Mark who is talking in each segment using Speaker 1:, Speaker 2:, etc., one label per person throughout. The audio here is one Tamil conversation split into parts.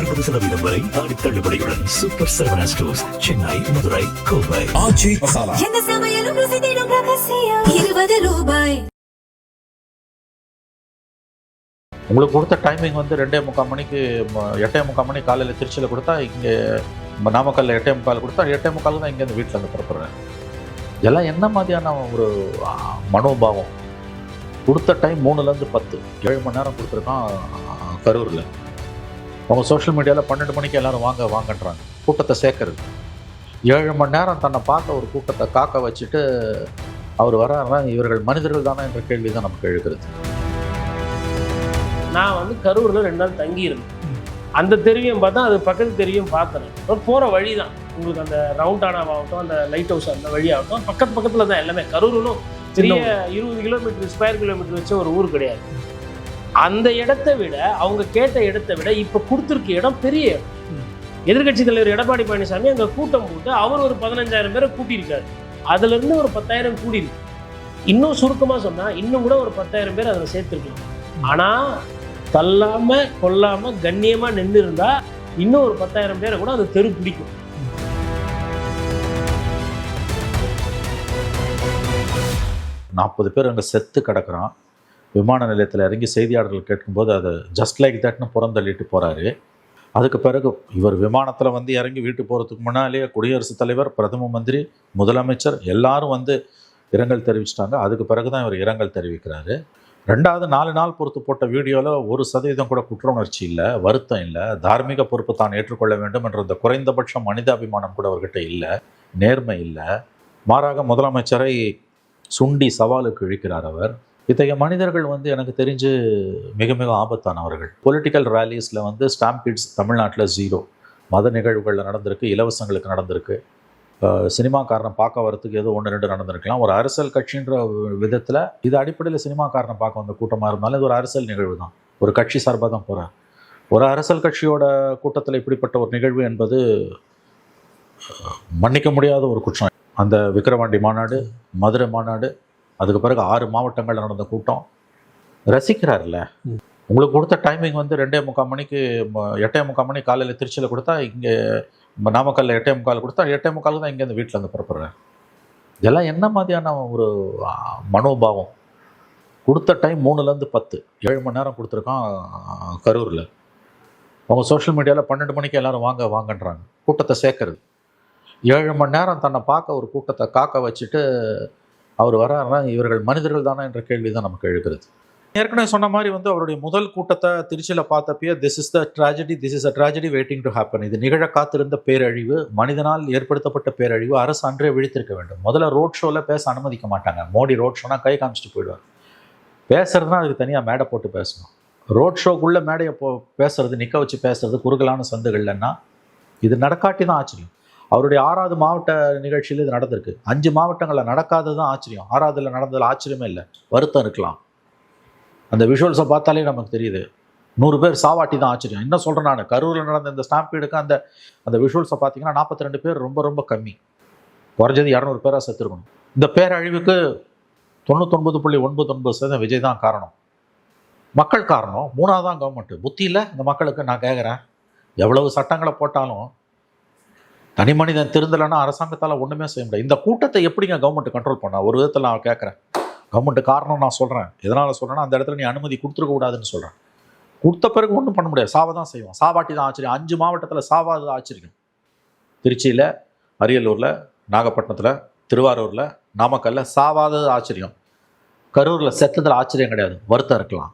Speaker 1: 60% வரை ஆடி தள்ளுபடியுடன் சூப்பர் சரவணா ஸ்டோர்ஸ், சென்னை, மதுரை, கோவை.
Speaker 2: ஆச்சி மசாலா
Speaker 3: எந்த சமையலும் ருசி தேடும் ரகசியம் 20 ரூபாய்.
Speaker 4: உங்களுக்கு கொடுத்த டைமிங் வந்து 2:45 மணிக்கு 8:45 மணி காலையில் திருச்சியில் கொடுத்தா, இங்கே நாமக்கல்லில் 8:45 கொடுத்தா 8:45 தான் இங்கேருந்து வீட்டில் இருந்து புறப்படுறேன். இதெல்லாம் என்ன மாதிரியான ஒரு மனோபாவம்? கொடுத்த டைம் 3லேருந்து 10, 7 மணி நேரம் கொடுத்துருக்கான் கரூரில். அவங்க சோஷியல் மீடியாவில் 12 மணிக்கு எல்லோரும் வாங்கன்றாங்க. கூட்டத்தை சேர்க்கறது 7 மணி நேரம் தன்னை பார்த்த ஒரு கூட்டத்தை காக்க வச்சுட்டு அவர் வர்றாருன்னா இவர்கள் மனிதர்கள் தானே என்ற கேள்வி தான் நமக்கு எழுகிறது.
Speaker 5: நான் வந்து கரூரில் 2 நாள் தங்கியிருந்தேன். அந்த தெருவையும் பார்த்தா அது பக்கத்து தெருவையும் பார்த்தேன். போகிற வழி தான் உங்களுக்கு அந்த ரவுண்டானாவாகட்டும், அந்த லைட் ஹவுஸ் அந்த வழியாகட்டும் பக்கத்தில் தான் எல்லாமே. கரூரும் பெரிய 20 கிலோமீட்டர் ஸ்கொயர் கிலோமீட்டர் வச்ச ஒரு ஊர் கிடையாது. அந்த இடத்தை விட அவங்க கேட்ட இடத்தை விட இப்போ கொடுத்துருக்க இடம் பெரிய இடம். எதிர்கட்சி தலைவர் எடப்பாடி பழனிசாமி அங்கே கூட்டம் போட்டு அவர் ஒரு 15,000 பேரை கூட்டியிருக்காரு. அதுலேருந்து ஒரு 10,000 கூடியிருக்கு. இன்னும் சுருக்கமாக சொன்னால் இன்னும் கூட ஒரு 10,000 பேர் அதில் சேர்த்துருக்கலாம். ஆனால் தள்ளாமல் கொல்லாமல் கண்ணியமாக நின்று இருந்தால் இன்னும் ஒரு 10,000 பேரை கூட அது தெரு பிடிக்கும்.
Speaker 4: நாற்பது பேர் அங்கே செத்து கிடக்கிறான். விமான நிலையத்தில் இறங்கி செய்தியாளர்கள் கேட்கும்போது அதை ஜஸ்ட் லைக் தட்னு புறந்தள்ளிட்டு போகிறாரு. அதுக்கு பிறகு இவர் விமானத்தில் வந்து இறங்கி வீட்டு போகிறதுக்கு முன்னாலேயே குடியரசுத் தலைவர், பிரதம மந்திரி, முதலமைச்சர் எல்லாரும் வந்து இரங்கல் தெரிவிச்சிட்டாங்க. அதுக்கு பிறகு தான் இவர் இரங்கல் தெரிவிக்கிறாரு. 2வது 4 நாள் பொறுத்து போட்ட வீடியோவில் 1% கூட குற்ற உணர்ச்சி இல்லை, வருத்தம் இல்லை, தார்மீக பொறுப்பு தான் ஏற்றுக்கொள்ள வேண்டும் என்ற இந்த குறைந்தபட்ச மனிதாபிமானம் கூட அவர்கிட்ட இல்லை, நேர்மை இல்லை. மாறாக முதலமைச்சரை சுண்டி சவாலுக்கு இழுக்கிறார் அவர். இத்தகைய மனிதர்கள் வந்து எனக்கு தெரிஞ்சு மிக மிக ஆபத்தானவர்கள். பொலிட்டிக்கல் ரேலிஸில் வந்து ஸ்டாம்பீட்ஸ் தமிழ்நாட்டில் 0, மத நிகழ்வுகளில் நடந்திருக்கு, இலவசங்களுக்கு நடந்திருக்கு, சினிமாக்காரனை பார்க்க வரத்துக்கு ஏதோ 1-2 நடந்திருக்கலாம். ஒரு அரசியல் கட்சின்ற விதத்தில் இது அடிப்படையில் சினிமாக்காரனை பார்க்க வந்த கூட்டமாக இருந்தாலும் இது ஒரு அரசியல் நிகழ்வு தான், ஒரு கட்சி சார்பாக தான் போகிறேன். ஒரு அரசியல் கட்சியோட கூட்டத்தில் இப்படிப்பட்ட ஒரு நிகழ்வு என்பது மன்னிக்க முடியாத ஒரு குற்றம். அந்த விக்கிரவாண்டி மாநாடு, மதுரை மாநாடு, அதுக்கு பிறகு 6 மாவட்டங்களில் நடந்த கூட்டம் ரசிக்கிறார்ல. உங்களுக்கு கொடுத்த டைமிங் வந்து 2:45 மணிக்கு 8:45 மணி காலையில் திருச்சியில் கொடுத்தா, இங்கே நாமக்கல்லில் 8:45 கொடுத்தா 8:45 தான் இங்கேருந்து வீட்டில் இருந்து புறப்படுறேன். இதெல்லாம் என்ன மாதிரியான ஒரு மனோபாவம்? கொடுத்த டைம் 3லேருந்து 10, 7 மணி நேரம் கொடுத்துருக்கான் கரூரில். அவங்க சோஷியல் மீடியாவில் 12 மணிக்கு எல்லோரும் வாங்கன்றாங்க. கூட்டத்தை சேர்க்கறது 7 மணி நேரம் தன்னை பார்க்க ஒரு கூட்டத்தை காக்க வச்சுட்டு அவர் வர்றாருன்னா இவர்கள் மனிதர்கள் தானே என்ற கேள்வி தான் நமக்கு எழுகிறது. ஏற்கனவே சொன்ன மாதிரி வந்து அவருடைய முதல் கூட்டத்தை திருச்சியில் பார்த்தப்பயே this is a tragedy waiting to happen, இது நிகழ காத்திருந்த பேரழிவு, மனிதனால் ஏற்படுத்தப்பட்ட பேரழிவு, அரசு அன்றே விழித்திருக்க வேண்டும். முதல்ல ரோட் ஷோவில் பேச அனுமதிக்க மாட்டாங்க. மோடி ரோட் ஷோனா கை காமிச்சிட்டு போயிடுவார். பேசுறதுனா அதுக்கு தனியாக மேடை போட்டு பேசணும். ரோட் ஷோக்குள்ளே மேடையை பேசுறது, நிற்க வச்சு பேசுறது குறுகலான சந்துகள்லன்னா இது நடக்காட்டி தான் ஆச்சரியம். அவருடைய 6வது மாவட்ட நிகழ்ச்சியில் இது நடந்திருக்கு. 5 மாவட்டங்களில் நடக்காதது தான் ஆச்சரியம். 6வதுல நடந்ததில் ஆச்சரியமே இல்லை, வருத்தம் இருக்கலாம். அந்த விஷுவல்ஸை பார்த்தாலே நமக்கு தெரியுது. 100 பேர் சாவாட்டி தான் ஆச்சரியம். என்ன சொல்கிறேன் நான், கரூரில் நடந்த இந்த ஸ்டாம்பீடுக்கு அந்த விஷுவல்ஸை பார்த்தீங்கன்னா 42 பேர் ரொம்ப ரொம்ப கம்மி, குறைஞ்சது 200 பேராக செத்துருக்கணும். இந்த பேரழிவுக்கு 99.99% விஜய் தான் காரணம், மக்கள் காரணம். 3வது தான் கவர்மெண்ட்டு. புத்தி இல்லை இந்த மக்களுக்கு. நான் கேட்குறேன், எவ்வளவு சட்டங்களை போட்டாலும் தனி மனிதன் திருந்தலைன்னா அரசாங்கத்தால் ஒன்றுமே செய்ய முடியாது. இந்த கூட்டத்தை எப்படிங்க கவர்மெண்ட் கண்ட்ரோல் பண்ணா? ஒரு விதத்தில் நான் கேட்குறேன், கவர்மெண்ட் காரணம் நான் சொல்கிறேன். எதனால் சொல்கிறேன்னா, அந்த இடத்துல நீ அனுமதி கொடுத்துருக்க கூடாதுன்னு சொல்கிறேன். கொடுத்த பிறகு ஒன்றும் பண்ண முடியாது, சாவை தான் செய்வோம். சாவாட்டி தான் ஆச்சரியம். 5 மாவட்டத்தில் சாவாது ஆச்சரியம். திருச்சியில், அரியலூரில், நாகப்பட்டினத்தில், திருவாரூரில், நாமக்கல்லில் சாவாதது ஆச்சரியம். கரூரில் செத்ததில் ஆச்சரியம் கிடையாது, வருத்தம் இருக்கலாம்.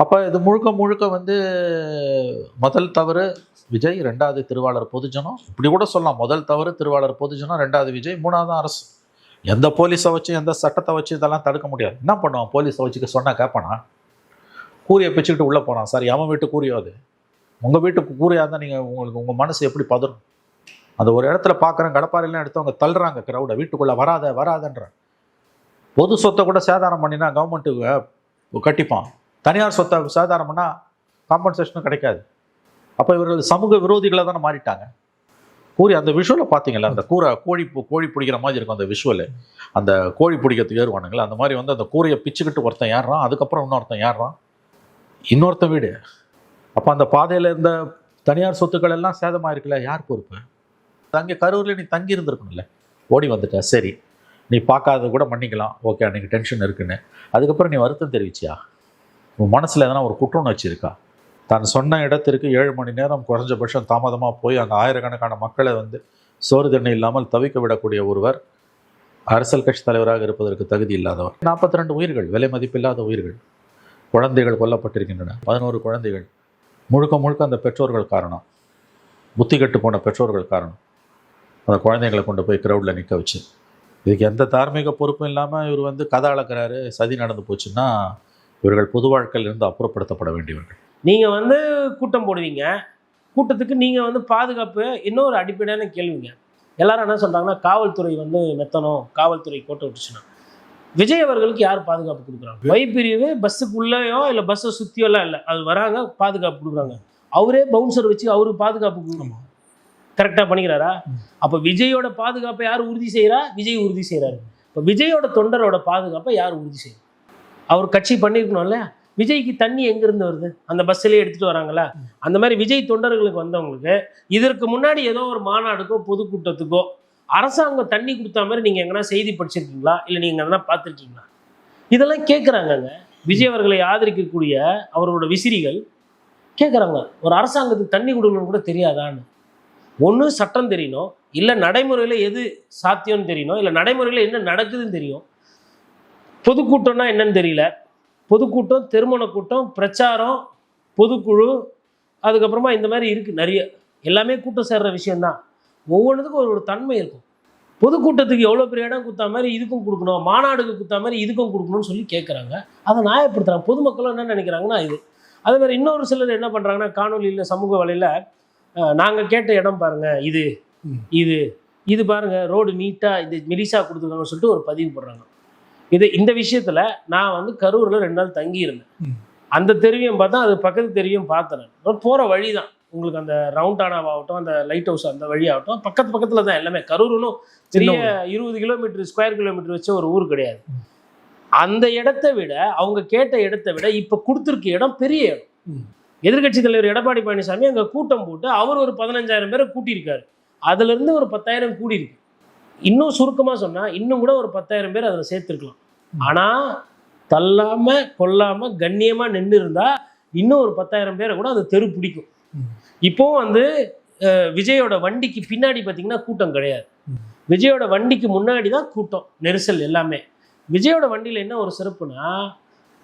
Speaker 4: அப்போ இது முழுக்க வந்து முதல் தவறு விஜய், 2வது திருவாளர் பொதுஜனம். இப்படி கூட சொல்லலாம், முதல் தவறு திருவாளர் பொதுஜனம், 2வது விஜய், 3வது அரசு. எந்த போலீஸை வச்சு எந்த சட்டத்தை வச்சு இதெல்லாம் தடுக்க முடியாது. என்ன பண்ணுவான்? போலீஸை வச்சுக்க சொன்னால் கேட்பானா? கூரியை பிச்சுக்கிட்டு உள்ளே போகிறான். சாரி, அவன் வீட்டு கூறியோ, அது உங்கள் வீட்டுக்கு கூறியாக இருந்தால் நீங்கள் உங்கள் மனசு எப்படி பதறும்? அந்த ஒரு இடத்துல பார்க்குறேன், கடப்பாறையெல்லாம் எடுத்தவங்க தள்ளுறாங்க க்ரௌடை, வீட்டுக்குள்ளே வராதன்ற. பொது சொத்தை கூட சேதாரம் பண்ணினா கவர்மெண்ட்டுக்கு கட்டிப்பான். தனியார் சொத்தை சேதாரம் பண்ணால் காம்பன்சேஷனும் கிடைக்காது. அப்போ இவர்கள் சமூக விரோதிகளாக தானே மாறிட்டாங்க. கூறி அந்த விஷுவலை பார்த்தீங்களா, அந்த கோழி பிடிக்கிற மாதிரி இருக்கும் அந்த விஷுவலு. அந்த கோழி பிடிக்கிறதுக்கு ஏறுவானுங்களா, அந்த மாதிரி வந்து அந்த கூரையை பிச்சுக்கிட்டு ஒருத்தன் ஏறுறான், அதுக்கப்புறம் இன்னொருத்தன் ஏறுறான், இன்னொருத்தன் வீடு. அப்போ அந்த பாதையில் இருந்த தனியார் சொத்துக்கள் எல்லாம் சேதமாயிருக்குல்ல, யார் பொறுப்பு? அங்கே கரூரில் நீ தங்கி இருந்திருக்கணும்ல, ஓடி வந்துட்ட, சரி நீ பார்க்காத கூட மன்னிக்கலாம், ஓகே அன்றைக்கி டென்ஷன் இருக்குன்னு. அதுக்கப்புறம் நீ வருத்தம் தெரிவிச்சியா? உன் மனசில் எதனா ஒரு குற்றம்னு இருக்கா? தான் சொன்ன இடத்திற்கு 7 மணி நேரம் குறைஞ்சபட்சம் தாமதமாக போய் அங்கே ஆயிரக்கணக்கான மக்களை வந்து சோறு தண்ணி இல்லாமல் தவிக்க விடக்கூடிய ஒருவர் அரசியல் கட்சி தலைவராக இருப்பதற்கு தகுதி இல்லாதவர். 42 உயிர்கள், விலை மதிப்பில்லாத உயிர்கள், குழந்தைகள் கொல்லப்பட்டிருக்கின்றன, 11 குழந்தைகள். முழுக்க முழுக்க அந்த பெற்றோர்கள் காரணம், புத்தி கட்டு போன பெற்றோர்கள் காரணம். அந்த குழந்தைங்களை கொண்டு போய் கிரவுடில் நிற்க வச்சு, இதுக்கு எந்த தார்மீக பொறுப்பும் இல்லாமல் இவர் வந்து கதை அளக்கிறாரு. சதி நடந்து போச்சுன்னா இவர்கள் பொது வாழ்க்கையிலிருந்து அப்புறப்படுத்தப்பட வேண்டியவர்கள்.
Speaker 5: நீங்கள் வந்து கூட்டம் போடுவீங்க, கூட்டத்துக்கு நீங்கள் வந்து பாதுகாப்பு. இன்னொரு அடிப்படையான கேள்விங்க, எல்லாரும் என்ன சொல்கிறாங்கன்னா காவல்துறை வந்து மெத்தனம், காவல்துறை கோட்டை விட்டுச்சுன்னா விஜய் அவர்களுக்கு யார் பாதுகாப்பு கொடுக்குறாங்க? வைப்பிரிவு பஸ்ஸுக்குள்ளேயோ இல்லை பஸ்ஸை சுற்றியோலாம் இல்லை, அது வராங்க பாதுகாப்பு கொடுக்குறாங்க. அவரே பவுன்சர் வச்சு அவருக்கு பாதுகாப்பு கரெக்டாக பண்ணிக்கிறாரா? அப்போ விஜயோட பாதுகாப்பை யார் உறுதி செய்கிறா? விஜய் உறுதி செய்கிறாரு. இப்போ விஜயோட தொண்டரோட பாதுகாப்பை யார் உறுதி செய்யும்? அவர் கட்சி பண்ணியிருக்கணும்ல. விஜய்க்கு தண்ணி எங்கேருந்து வருது? அந்த பஸ்ஸிலே எடுத்துகிட்டு வராங்களா? அந்த மாதிரி விஜய் தொண்டர்களுக்கு வந்தவங்களுக்கு இதற்கு முன்னாடி ஏதோ ஒரு மாநாடுக்கோ பொதுக்கூட்டத்துக்கோ அரசாங்கம் தண்ணி கொடுத்தா மாதிரி நீங்கள் எங்கன்னா செய்தி படிச்சிருக்கீங்களா? இல்லை நீங்கள் எங்கன்னா பார்த்துருக்கீங்களா? இதெல்லாம் கேட்குறாங்கங்க. விஜய் அவர்களை ஆதரிக்கக்கூடிய அவரோட விசிறிகள் கேட்குறாங்க, ஒரு அரசாங்கத்துக்கு தண்ணி கொடுக்கணும்னு கூட தெரியாதான்னு. ஒன்று சட்டம் தெரியணும், இல்லை நடைமுறையில் எது சாத்தியம்னு தெரியணும், இல்லை நடைமுறையில் என்ன நடக்குதுன்னு தெரியும். பொதுக்கூட்டம்னா என்னன்னு தெரியல. பொதுக்கூட்டம், திருமண கூட்டம், பிரச்சாரம், பொதுக்குழு, அதுக்கப்புறமா இந்த மாதிரி இருக்குது நிறைய. எல்லாமே கூட்டம் சேர்ற விஷயந்தான். ஒவ்வொன்றுத்துக்கும் ஒரு தன்மை இருக்கும். பொதுக்கூட்டத்துக்கு எவ்வளோ பெரிய இடம் கொடுத்தா மாதிரி இதுக்கும் கொடுக்கணும், மாநாடுக்கு கொடுத்தா மாதிரி இதுக்கும் கொடுக்கணும்னு சொல்லி கேட்குறாங்க. அதை நியாயப்படுத்துகிறாங்க. பொதுமக்களும் என்ன நினைக்கிறாங்கன்னா இது. அதே மாதிரி இன்னொரு சிலர் என்ன பண்ணுறாங்கன்னா காணொலியில் சமூக வலையில் நாங்கள் கேட்ட இடம் பாருங்கள், இது இது இது பாருங்கள், ரோடு நீட்டாக இது மெலிசா கொடுத்துருக்காங்கன்னு சொல்லிட்டு ஒரு பதிவு போடுறாங்க. இந்த விஷயத்தில் நான் வந்து கரூரில் 2 நாள் தங்கியிருந்தேன். அந்த தெருவையும் பார்த்தா அது பக்கத்து தெருவையும் பார்த்தேன். போகிற வழி தான் உங்களுக்கு அந்த ரவுண்டானாவாகட்டும், அந்த லைட் ஹவுஸ் அந்த வழியாகட்டும், பக்கத்தில் தான் எல்லாமே. கரூர்னும் பெரிய 20 கிலோமீட்டர் ஸ்கொயர் கிலோமீட்டர் வச்ச ஒரு ஊர் கிடையாது. அந்த இடத்தை விட, அவங்க கேட்ட இடத்தை விட இப்போ கொடுத்துருக்க இடம் பெரிய இடம். எதிர்கட்சி தலைவர் எடப்பாடி பழனிசாமி அங்கே கூட்டம் போட்டு அவர் ஒரு 15,000 பேரை கூட்டியிருக்காரு. அதுலேருந்து ஒரு 10,000 கூடியிருக்கு. இன்னும் சுருக்கமாக சொன்னால் இன்னும் கூட ஒரு 10,000 பேர் அதில் சேர்த்துருக்கலாம். ஆனால் தள்ளாமல் கொல்லாமல் கண்ணியமாக நின்று இருந்தால் இன்னும் ஒரு 10,000 பேரை கூட அது தெரு பிடிக்கும். இப்போவும் வந்து விஜயோட வண்டிக்கு பின்னாடி பார்த்தீங்கன்னா கூட்டம் கிடையாது. விஜயோட வண்டிக்கு முன்னாடி தான் கூட்டம், நெரிசல் எல்லாமே. விஜயோட வண்டியில் என்ன ஒரு சிறப்புனா,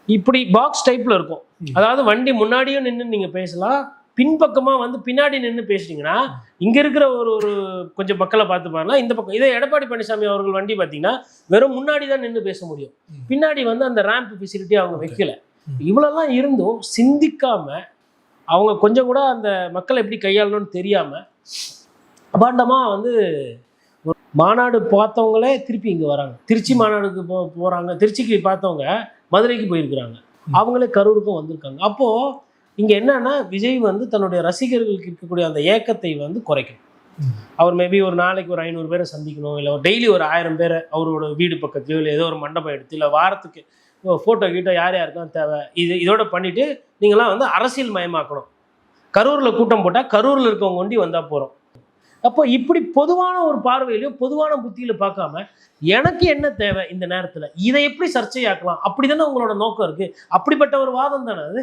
Speaker 5: இப்படி பாக்ஸ் டைப்பில் இருக்கும். அதாவது வண்டி முன்னாடியும் நின்று நீங்கள் பேசலாம், பின்பக்கமாக வந்து பின்னாடி நின்று பேசுனீங்கன்னா இங்கே இருக்கிற ஒரு கொஞ்சம் மக்களை பார்த்து பாருங்க. இந்த பக்கம் இதே எடப்பாடி பழனிசாமி அவர்கள் வண்டி பார்த்தீங்கன்னா வெறும் முன்னாடி தான் நின்று பேச முடியும். பின்னாடி வந்து அந்த ரேம்ப் ஃபெசிலிட்டி அவங்க வைக்கல. இவ்வளோலாம் இருந்தும் சிந்திக்காமல், அவங்க கொஞ்சம் கூட அந்த மக்களை எப்படி கையாளணும்னு தெரியாமல் அபாண்டமாக வந்து ஒரு மாநாடு பார்த்தவங்களே திருப்பி இங்கே வராங்க. திருச்சி மாநாடுக்கு போகிறாங்க. திருச்சிக்கு பார்த்தவங்க மதுரைக்கு போயிருக்கிறாங்க. அவங்களே கரூருக்கும் வந்திருக்காங்க. அப்போது இங்கே என்னன்னா, விஜய் வந்து தன்னுடைய ரசிகர்களுக்கு இருக்கக்கூடிய அந்த ஏக்கத்தை வந்து குறைக்கணும். அவர் மேபி ஒரு நாளைக்கு ஒரு 500 பேரை சந்திக்கணும், இல்லை டெய்லி ஒரு 1000 பேரை அவரோட வீடு பக்கத்துலையோ இல்லை ஏதோ ஒரு மண்டபம் எடுத்து, இல்லை வாரத்துக்கு ஃபோட்டோ கீட்டோ யார் யாருக்கும் தேவை இதோட பண்ணிவிட்டு நீங்களாம் வந்து அரசியல் மயமாக்கணும். கரூரில் கூட்டம் போட்டால் கரூரில் இருக்கவங்க ஒண்டி வந்தால் போகிறோம். அப்போ இப்படி பொதுவான ஒரு பார்வையிலையோ பொதுவான புத்தியில பார்க்காம எனக்கு என்ன தேவை இந்த நேரத்தில், இதை எப்படி சர்ச்சையாக்கலாம், அப்படி தானே உங்களோட நோக்கம் இருக்குது. அப்படிப்பட்ட ஒரு வாதம் தானே அது.